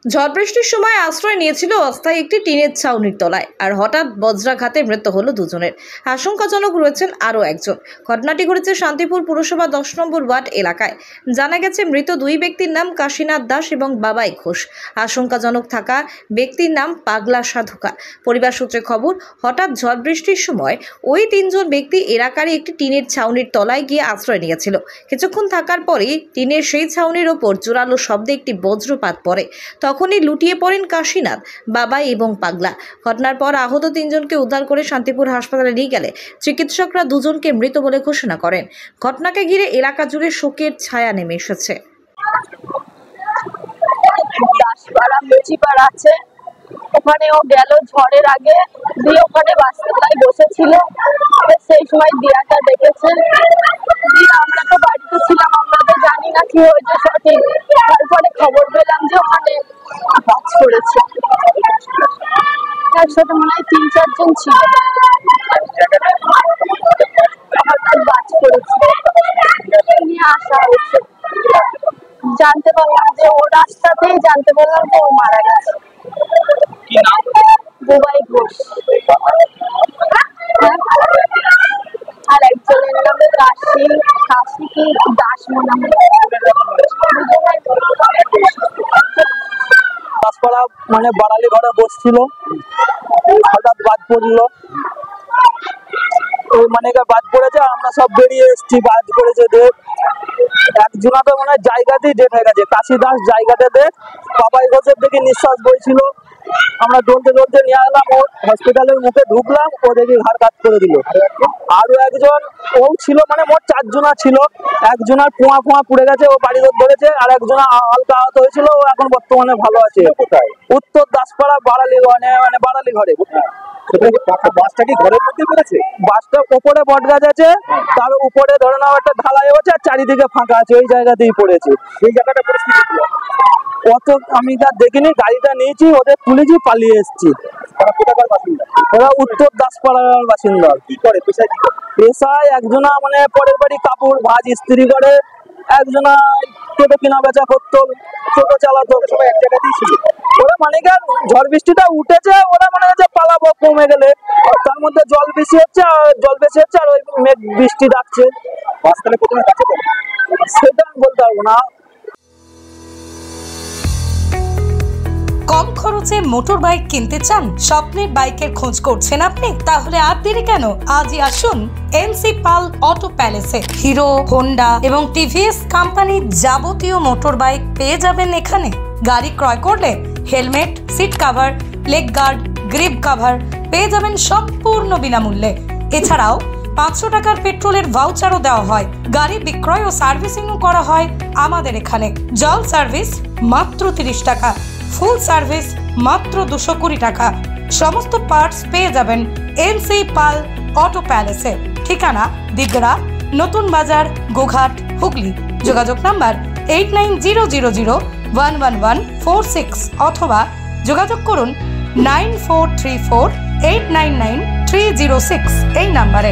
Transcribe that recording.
ঝড় বৃষ্টির সময় আশ্রয় নিয়েছিল অস্থায়ী একটি টিনের ছাউনির তলায়, আর হঠাৎ বজ্রাঘাতে মৃত্যু হলো দুজনের। আশঙ্কাজনক রয়েছেন আরও একজন। ঘটনাটি ঘটেছে শান্তিপুর পুরসভা 10 নম্বর ওয়ার্ড এলাকায়। জানা গেছে মৃত দুই ব্যক্তির নাম কাশীনাথ দাস এবং বাবাই ঘোষ। আশঙ্কাজনক থাকা ব্যক্তির নাম পাগলা সাধুকা। পরিবার সূত্রে খবর, হঠাৎ ঝড় বৃষ্টির সময় ওই তিনজন ব্যক্তি এলাকারই একটি টিনের ছাউনির তলায় গিয়ে আশ্রয় নিয়েছিল। কিছুক্ষণ থাকার পরেই টিনের সেই ছাউনির ওপর জোরালো শব্দে একটি বজ্রপাত পড়ে। তখনই লুটিয়ে পড়েন কাশীনাথ, বাবাই এবং পাগলা। ঘটনার পর আহত তিনজনকে উদ্ধার করে শান্তিপুর হাসপাতালে নিয়ে গেলে চিকিৎসকরা দুজনকে মৃত বলে ঘোষণা করেন। ঘটনাকে ঘিরে এলাকা জুড়ে শোকের ছায়া নেমে এসেছে। আছে ওখানে ও গেল ঝড়ের আগে, দিয়ে ওখানে বাসতলায় বসেছিল। সেই সময় দিয়াটা দেখেছে, আমরা তো বাড়িতে ছিলাম, আমরা তো জানি না কি হয়েছে সঠিক। তারপরে খবর পেলাম যে ওখানে বাজ পড়েছে। একসাথে মনে হয় 3-4 জন ছিল, হঠাৎ বাজ পড়েছে, নিয়ে আসা হয়েছে। জানতে পারলাম যে ও রাস্তাতেই জানতে পারলাম যে ও মারা গেছে। বাবাই ঘোষ। আর একজনের নাম কাশী কি দাস মনে হয়। গাছপালা মানে বাড়ালি ঘরে বসছিল, হঠাৎ বাদ পড়লো। ওই মানে বাদ পড়েছে, আমরা সব বেরিয়ে এসেছি। বাদ পড়েছে দেখ, একজনা তো মনে হয় জায়গাতেই ডেট হয়ে গেছে। কাশী দাস জায়গাতে দেখ, বাবাই ঘোষের দেখি নিঃশ্বাস বইছিল। আমরা দৌড়তে দৌড়তে নিয়ে আসলাম, ও হসপিটালের মুখে ঢুকলাম, ও দেখি ঘাড় কাট করে দিল। আরো একজন ও ছিল, মানে মোট 4 জনা ছিল। একজনের পোয়া পুড়ে গেছে, ও বাড়ি ধরেছে। আর একজনা হালকা আহত হয়েছিল, ও এখন বর্তমানে ভালো আছে। উত্তর দাসপাড়া বাড়ালি বাড়ালি ঘরে। বাসটা কি ঘরের মধ্যে পড়েছে? বাসটা উপরে বট গাছ আছে, তার উপরে ধরে নাও একটা ঢালাই আছে, আর চারিদিকে ফাঁকা আছে, ওই জায়গাতেই পড়েছে। সেই জায়গাটা পরিস্থিতি অত আমি যা দেখিনি, গাড়িটা নিয়েছি, ওদের তুলেছি, পালিয়ে এসেছি। ওরা উত্তর দাসপাড়ার বাসিন্দা। কি করে পেশায়? একজনা মানে পরের বাড়ি কাপড় ভাঁজ ইস্ত্রি করে, একজনা টোটো কিনা বেচা করতো, টোটো চালাতো। সবাই এক জায়গাতেই ছিল। ওরা মানে ঝড় বৃষ্টিটা উঠেছে, ওরা মানে পালাবো কমে গেলে, তার মধ্যে জল বেশি হচ্ছে আর ওই মেঘ বৃষ্টি ডাকছে। বাসখানে প্রথমে কাছে সেটা আমি বলতে পারবো না। কম খরচে মোটর বাইক কিনতে চান? স্বপ্নের বাইকের খোঁজ করছেন আপনি? তাহলে আর দেরি কেন, আজই আসুন এনসি পাল অটো প্যালেসে। হিরো, হোন্ডা এবং টিভিএস কোম্পানির যাবতীয় মোটর বাইক পেয়ে যাবেন এখানে। গাড়ি ক্রয় করলে helmet, seat cover, leg guard, grip cover পেয়ে যাবেন সম্পূর্ণ বিনামূল্যে। এছাড়াও 500 টাকার পেট্রোলের ভাউচারও দেওয়া হয়। গাড়ি বিক্রয় ও সার্ভিসিংও করা হয় আমাদের এখানে। জল সার্ভিস মাত্র 30 টাকা, ফুল সার্ভিস মাত্র 220 টাকা। সমস্ত পার্টস পেয়ে যাবেন এনসি পাল অটো প্যালেসে। ঠিকানা দিগড়া, নতুন বাজার, গোঘাট, হুগলি। যোগাযোগ নাম্বার 8900011146 অথবা যোগাযোগ করুন 9434899306 এই নাম্বারে।